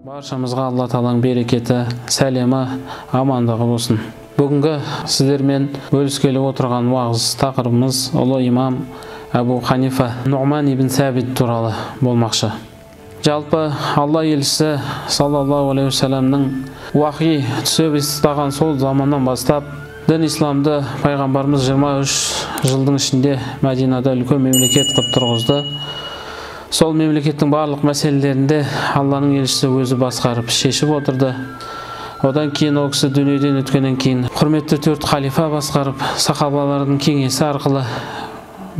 Баршамызға Алла Тағаланың берекеті, сәлемі, амандығы болсын. Бүгінгі сіздермен бөліскелі отырған уағыз тақырыбымыз ұлы имам Абу Ханифа Нұғман ибн Сәбит туралы болмақшы. Жалпы Алла елшісі саллаллаху алейхи вассаламның уахи түсе бастаған сол заманнан бастап дін исламды пайғамбарымыз 23 жылдың ішінде Мәдинада үлкен мемлекет қылып тұрғызды. Сол мемлекеттің барлық мәселелерінде Алланың елшісі өзі басқарып шешіп отырды. Одан кейін ол кісі дүниеден өткеннен кейін құрметті 4 халифа басқарып, сахабалардың кеңесі арқылы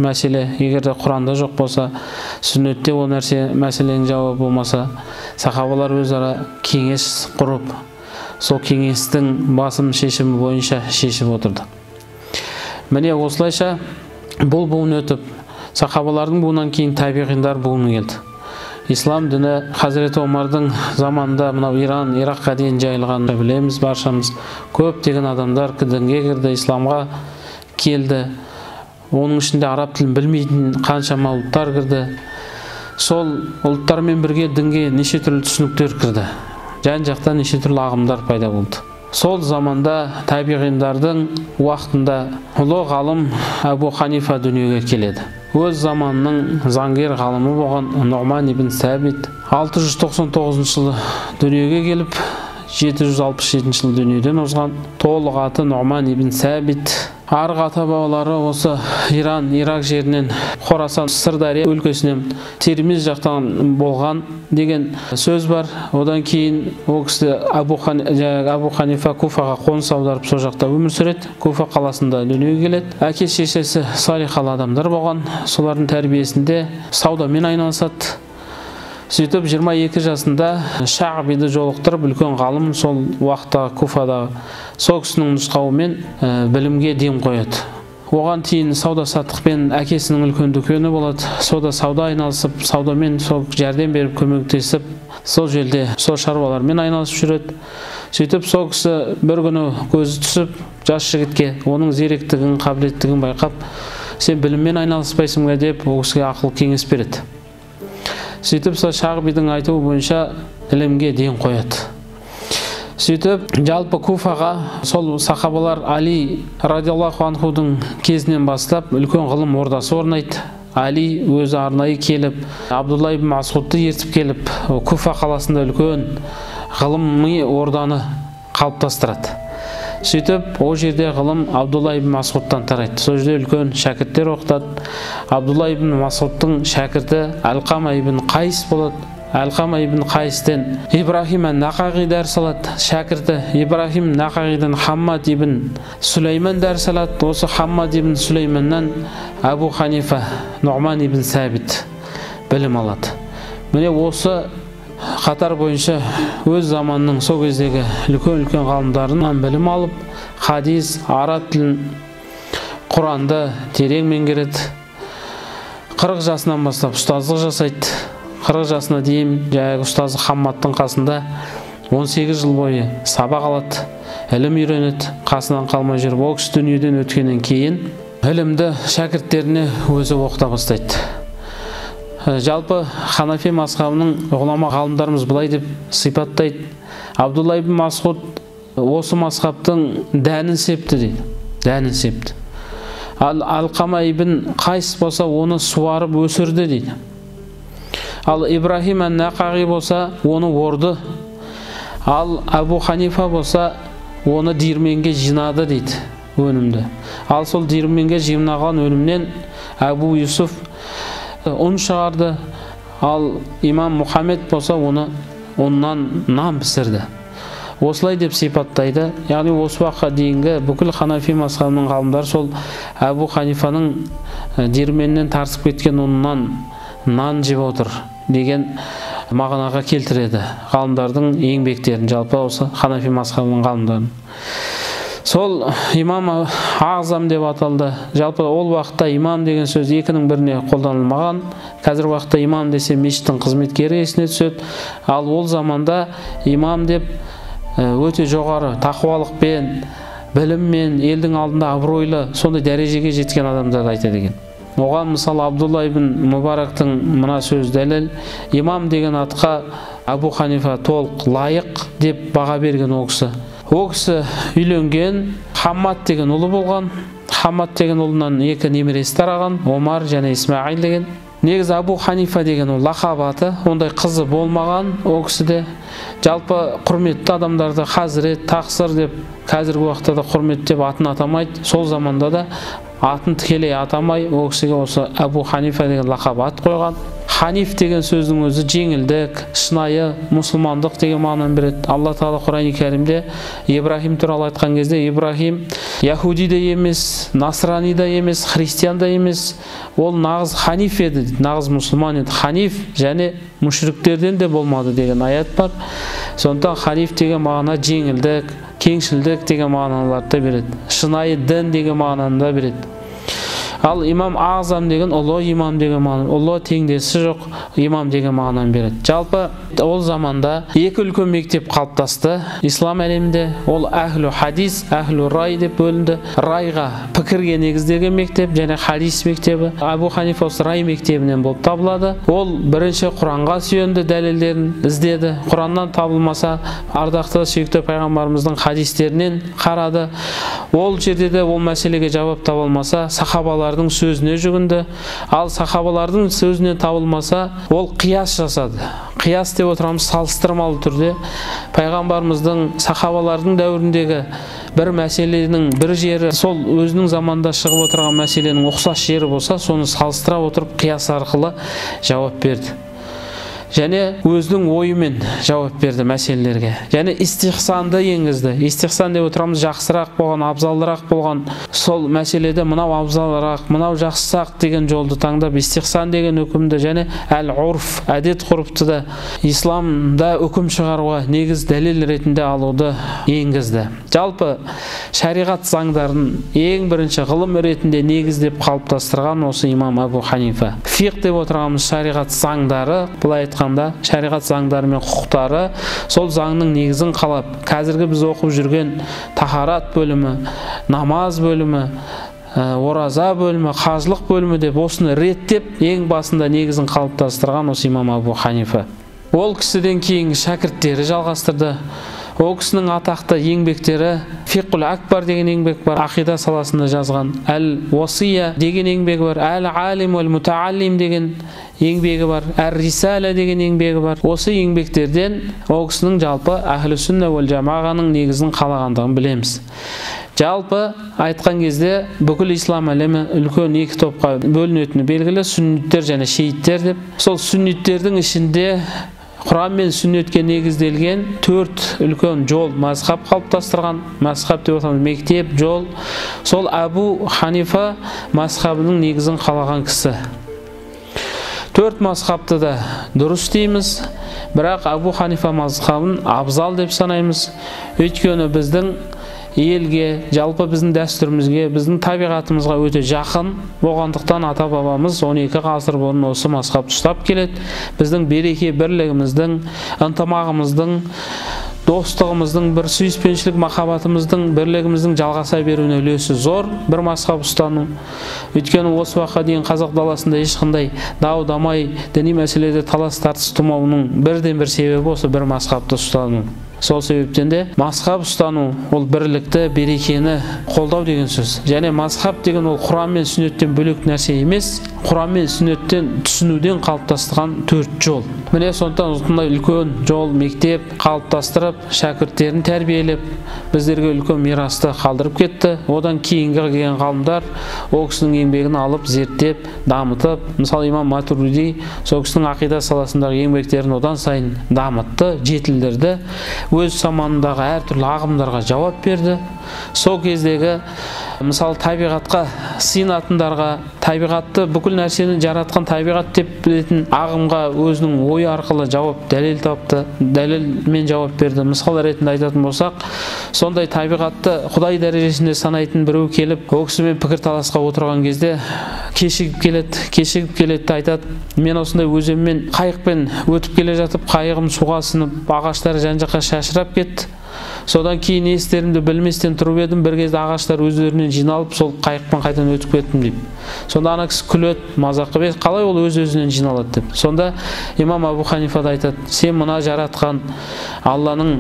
мәселе, егерде Құранда жоқ болса, сүннетте ол нәрсе мәселенің жауабы болмаса, сахабалар өзара кеңес құрып, сол кеңестің басым шешімі бойынша шешіп отырды. Міне осылайша бұл буын өтіп, сахабалардың буынан кейін табиғиндар буыны келді. Ислам діні Хазіреті Омардың заманында мынау Иран, Ираққа дейін жайылғанын білеміз баршамыз. Көптеген адамдар дінге кірді, исламға келді. Оның ішінде араб тілін білмейтін қаншама ұлттар кірді. Сол ұлттармен бірге дінге неше түрлі түсініктер кірді. Жан-жақтан неше түрлі ағымдар пайда болды. Сол заманда табиғиндардың уақытында ұлы ғалым Абу Ханифа дүниеге келеді. Өз заманының заңгер ғалымы болған Нұғман ибн Сәбит 699 жылы дүниеге келіп, 767 жылы дүниеден озған. Толық аты Нұғман ибн Сәбит. Арғы ата-бабалары осы Иран, Ирак жерінен Хорасан, Сырдария өлкесінен Термиз жақтан болған деген сөз бар. Одан кейін ол кісі Абу Ханифа Куфаға қоныс аударып сол жақта өмір сүреді. Куфа қаласында дүниеге келеді. Әке шешесі салихалы адамдар болған. Солардың тәрбиесінде саудамен айналысады. Сөйтіп 22 жасында Шағбиді жолықтырып, үлкен ғалым сол уақытта Куфадағы сол кісінің нұсқауымен білімге ден қояды. Оған кейін сауда-саттықпен әкесінің үлкен дүкені болады. Сода сауда айналысып, саудамен сол жәрдем беріп, көмектесіп, сол жерде сол шаруалармен айналысып жүреді. Сөйтіп сол кісі бір күні көзі түсіп, жас жігітке оның зеректігін, қабілеттігін байқап, сен біліммен айналыспайсың ба деп, ол кісіге ақыл кеңес береді. Сөйтіп Шағбидің айтуы бойынша ілімге ден қояды. Сөйтіп жалпы Куфаға сол сахабалар Али радиаллаху анхудың кезінен бастап үлкен ғылым ордасы орнайды. Али өзі арнайы келіп, Абдулла ибн Масудты ертіп келіп, Куфа қаласында үлкен ғылыми орданы қалыптастырады. Сөйтіп, ол жерде ғылым Абдулла ибн Масудтан тарайды. Сол жерде үлкен шәкірттер оқытады. Абдулла ибн Масудтың шәкірті Алқама ибн Қайс болады. Алқама ибн Қайстен Ибрахим ан-Нақағи дәріс алады. Шәкірті Ибрахим Нақағидан Хаммад ибн Сүлейман дәріс алады. Осы Хаммад ибн Сүлейманнан Абу Ханифа Нұғман ибн Сәбит білім алады. Міне осы қатар бойынша өз заманның сол кездегі үлкен ғалымдарынан білім алып, хадис, араб тілін, Құранды терең меңгереді. 40 жасынан бастап ұстаздық жасайды. 40 жасына дейін жаңағы ұстазы Хаммадтың қасында 18 жыл бойы сабақ алады, ілім үйренеді, қасынан қалмай жүріп, ол кісі дүниеден өткеннен кейін ілімді шәкірттеріне өзі оқыта бастайды. Жалпы Ханафи мазхабының ғұлама ғалымдарымыз былай деп сипаттайды. Абдулла ибн Масуд осы мазхабтың дәнін септі дейді. Дәнін септі. Ал Алқама ибн Қайс болса оны суарып өсірді дейді. Ал Ибрахим ан-Нақағи болса оны орды. Ал Абу Ханифа болса оны диірменге жинады дейді өнімді. Ал сол диірменге жинаған өнімнен Абу Юсуф ұн шығарды. Ал имам Мұхаммед болса оннан нан пісірді. Осылай деп сипаттайды. Яғни осы уақытқа дейінгі бүкіл Ханафи мазхабының ғалымдар сол Абу Ханифаның диірменнен тартып кеткен ұнынан нан жеп отыр деген мағынаға келтіреді ғалымдардың еңбектерін, жалпы осы Ханафи мазхабының ғалымдарын. Сол имам Ағзам деп аталды. Жалпы ол уақытта имам деген сөз екінің біріне қолданылмаған. Қазір уақытта имам десе мешіттің қызметкері есіне түседі. Ал ол заманда имам деп өте жоғары тақуалықпен, біліммен, елдің алдында абыройлы, сондай дәрежеге жеткен адамдарды айтады екен. Оған мысалы Абдулла ибн Мубарактың мына сөз дәлел. Имам деген атқа Абу Ханифа толық лайық деп баға берген ол кісі. Ол кісі үйленген, Хаммад деген ұлы болған. Хаммад деген ұлынан екі немересі тараған, Омар және Исмаил деген. Негізі Абу Ханифа деген ол лақап аты, ондай қызы болмаған ол кісіде. Жалпы құрметті адамдарды Хазірет, Тақсыр деп қазіргі уақытта да құрметтеп атын атамайды. Сол заманда да атын тікелей атамай ол кісіге осы Абу Ханифа деген лақап ат қойған. Ханиф деген сөздің өзі жеңілдік, шынайы мұсылмандық деген мағынаны береді. Алла Тағала Құран-ы Кәрімде Ибрахим туралы айтқан кезде Ибрахим яхуди де емес, насрани да емес, христиан да емес, ол нағыз ханиф еді, нағыз мұсылман еді. Ханиф және мүшриктерден де болмады деген аят бар. Сондықтан ханиф деген мағына жеңілдік, кеңшілдік деген мағыналарды береді. Шынайы дін деген мағынаны да береді. Ал имам Азам деген ұлы имам деген мағына, ұлы теңдесі жоқ имам деген мағынаны береді. Жалпы ол заманда екі үлкен мектеп қалыптасты ислам әлемінде. Ол әхлу хадис, әхлу рай деп бөлінді. Райға пікірге негізделген мектеп және хадис мектебі. Абу Ханифа осы рай мектебінен болып табылады. Ол бірінші Құранға сүйенді, дәлелдерін іздеді. Құраннан табылмаса, ардақты сүйікті пайғамбарымыздың хадистерінен қарады. Ол жерде де ол мәселеге жауап таба алмаса, сахабалардың сөзіне жүгінді. Ал сахабалардың сөзінен табылмаса, ол қияс жасады. Қияс деп отырамыз салыстырмалы түрде. Пайғамбарымыздың, сахабалардың дәуіріндегі бір мәселенің бір жері сол өзінің заманда шығып отырған мәселенің ұқсас жері болса, соны салыстыра отырып қияс арқылы жауап берді. Және өзінің ойымен жауап берді мәселелерге. Және истихсанды енгізді. Истихсан деп отырамыз жақсырақ болған, абзалырақ болған. Сол мәселеде мынау абзалырақ, мынау жақсырақ деген жолды таңдап, истихсан деген үкімді және әл-урф, әдет ғұрыпты да исламда үкім шығаруға негіз дәлел ретінде алуды енгізді. Жалпы шариғат заңдарын ең бірінші ғылым ретінде негіздеп қалыптастырған осы имам Абу Ханифа. Фиқ деп отырғанымыз шариғат заңдары, былай айтқанда шариғат заңдары мен құқықтары сол заңның негізін қалап, қазіргі біз оқып жүрген тахарат бөлімі, намаз бөлімі, ораза бөлімі, қажылық бөлімі деп осыны реттеп, ең басында негізін қалыптастырған осы имам Абу Ханифа. Ол кісіден кейінгі шәкірттері жалғастырды. Ол кісінің атақты еңбектері Фиқул Акбар деген еңбек бар, ақида саласында жазған. Әл-Уасия деген еңбегі бар, Әл-Алим уәл-Мутааллим деген еңбегі бар, Әр-Рисала деген еңбегі бар. Осы еңбектерден ол кісінің жалпы Әхлі сүнна уәл жамағаның негізін қалағандығын білеміз. Жалпы айтқан кезде бүкіл ислам әлемі үлкен екі топқа бөлінетіні белгілі, сүнниттер және шииттер деп. Сол сүнниттердің ішінде Құран мен сүннетке негізделген төрт үлкен жол, мазхаб қалыптастырған. Мазхаб деп отырмыз, мектеп, жол. Сол Абу Ханифа мазхабының негізін қалаған кісі. Төрт мазхабты да дұрыс дейміз, бірақ Абу Ханифа мазхабын абзал деп санаймыз. Өйткені біздің елге, жалпы біздің дәстүрімізге, біздің табиғатымызға өте жақын болғандықтан ата-бабамыз 12 ғасыр бұрын осы мазхабты ұстап келеді. Біздің береке бірлігіміздің, ынтымағымыздың, достығымыздың, бір сүйіспеншілік махаббатымыздың, бірлігіміздің жалғаса беруіне үлесі зор бір мазхаб ұстану. Өйткені осы уақытқа дейін қазақ даласында ешқандай дау-дамай, діни мәселеде талас тартыс тумауының бірден бір себебі осы бір мазхабты ұстану. Сол себептен де мазхаб ұстану ол бірлікті, берекені қолдау деген сөз. Және мазхаб деген ол Құран мен сүннеттен бөлек нәрсе емес, Құран мен сүннеттен түсінуден қалыптастырған төрт жол. Міне сондықтан осындай үлкен жол, мектеп қалыптастырып, шәкірттерін тәрбиелеп, біздерге үлкен мирасты қалдырып кетті. Одан кейінгі келген ғалымдар ол кісінің еңбегін алып, зерттеп, дамытып, мысалы имам Матурidi сол кісінің ақида саласындағы еңбектерін одан сайын дамытты, жетілдірді. Өз заманындағы әртүрлі ағымдарға жауап берді. Сол кездегі мысалы табиғатқа сыйынатындарға, табиғатты, бүкіл нәрсені жаратқан табиғат деп білетін ағымға өзінің ой арқылы жауап, дәлел тапты, дәлелмен жауап берді. Мысал ретінде айтатын болсақ, сондай табиғатты Құдай дәрежесінде санайтын біреу келіп, ол кісімен пікір таласқа отырған кезде кешігіп келеді, айтады: мен осындай өзенмен қайықпен өтіп келе жатып, қайығым суға сынып, ағаштар жан-жаққа шашырап кетті. Содан кейін не істерімді білместен тұрып едім, бір кезде ағаштар өздерінен жиналып, сол қайықпен қайтадан өтіп кеттім деп. Сонда ана кісі күледі, мазақ қылып, қалай ол өз-өзінен жиналады деп. Сонда имам Абу Ханифа да айтады, сен мына жаратқан Алланың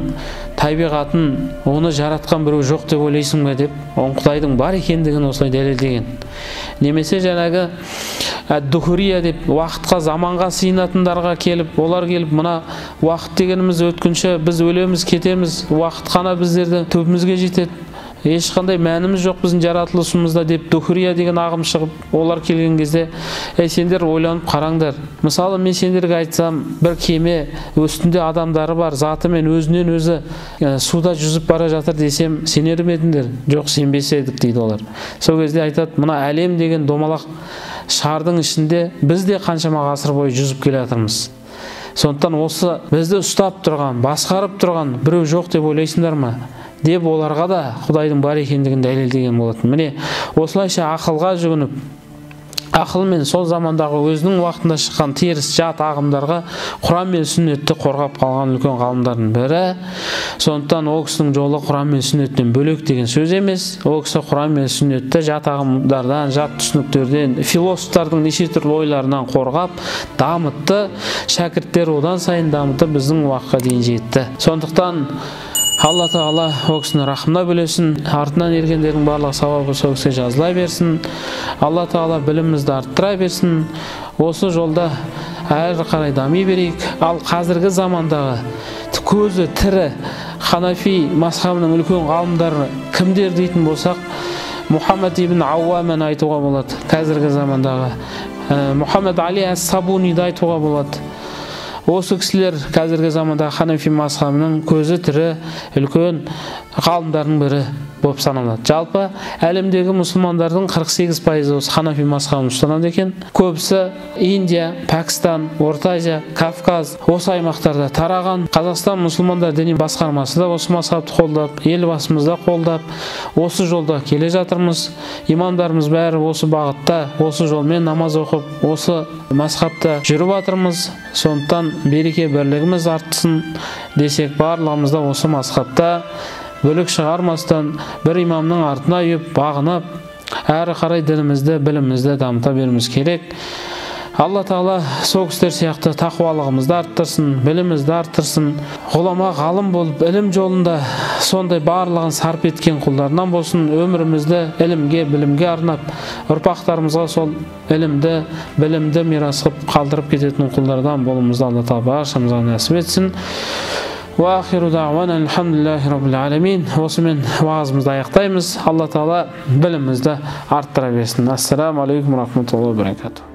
табиғатын, оны жаратқан біреу жоқ деп ойлайсың ба деп, он Құдайдың бар екендігін осылай дәлелдеген. Немесе жаңағы Духурия деп уақытқа, заманға сыйынатындарға келіп, олар келіп, мына уақыт дегеніміз өткінші, біз өлеміз, кетеміз, уақыт қана біздерді төбімізге жетеді, ешқандай мәніміз жоқ біздің жаратылысымызда деп Духурия деген ағым шығып, олар келген кезде, сендер ойланып қараңдар. Мысалы, мен сендерге айтсам, бір кеме үстінде адамдары бар, затымен өзінен өзі суда жүзіп бара жатыр десем, сенер ме едіңдер? Жоқ, сенбес едік дейді олар. Сол кезде айтады, мына әлем деген домалақ шардың ішінде біз де қаншама ғасыр бойы жүзіп келе жатырмыз. Сондықтан осы бізді ұстап тұрған, басқарып тұрған біреу жоқ деп ойлайсыңдар ма? Деп оларға да Құдайдың бар екендігін дәлелдеген болатын. Міне, осылайша ақылға жүгініп, ақылмен сол замандағы өзінің уақытында шыққан теріс жат ағымдарға Құран мен сүннетті қорғап қалған үлкен ғалымдардың бірі. Сондықтан ол кісінің жолы Құран мен сүннеттен бөлек деген сөз емес. Ол кісі Құран мен сүннетті жат ағымдардан, жат түсініктерден, философтардың неше түрлі ойларынан қорғап, дамытты. Шәкірттер одан сайын дамытып біздің уақытқа дейін жетті. Сондықтан Алла Тағала ол кісіні рахымына бөлесін, артынан ергендердің барлық сауабы сол кісіге жазыла берсін. Алла Тағала білімімізді арттыра берсін. Осы жолда әрі қарай дами берейік. Ал қазіргі замандағы көзі тірі Ханафи мазхабының үлкен ғалымдары кімдер дейтін болсақ, Мұхаммад ибн Ауаманы айтуға болады. Қазіргі замандағы Мұхаммад Али ас-Сабуниді айтуға болады. Осы кісілер қазіргі заманда Ханафи мазхабының көзі тірі үлкен ғалымдардың бірі болып саналады. Жалпы әлемдегі мұсылмандардың 48% осы Ханафи мазхабын ұстанады екен. Көбісі Индия, Пәкістан, Орта Азия, Кавказ осы аймақтарда тараған. Қазақстан мұсылмандар діни басқармасы да осы мазхабты қолдап, елбасымыз да қолдап, осы жолда келе жатырмыз. Имамдарымыз бәрі осы бағытта, осы жолмен намаз оқып, осы мазхабта жүріп жатырмыз. Сондықтан береке бірлігіміз артсын десек, барлығымыз да осы мазхабта бөлік шығармастан бір имамның артына үйіп, бағынып, әрі қарай дінімізді, білімімізді дамыта беруіміз керек. Алла Тағала сол кісілер сияқты тақуалығымызды арттырсын, білімімізді арттырсын. Ғұлама, ғалым болып, ілім жолында сондай барлығын сарп еткен құлдарынан болсын. Өмірімізді ілімге, білімге арнап, ұрпақтарымызға сол ілімді, білімді мирас қылып қалдырып кететін құлдардан болуымызды Алла Тағала баршамызға нәсіп етсін. Ва ахиру дa'вана алхамдулиллахи rabbil alamin. Осымен уағызымызды аяқтаймыз. Алла Тағала білімімізді арттыра берсін. Ассаламу алейкум рахматуллахи ва баракатух.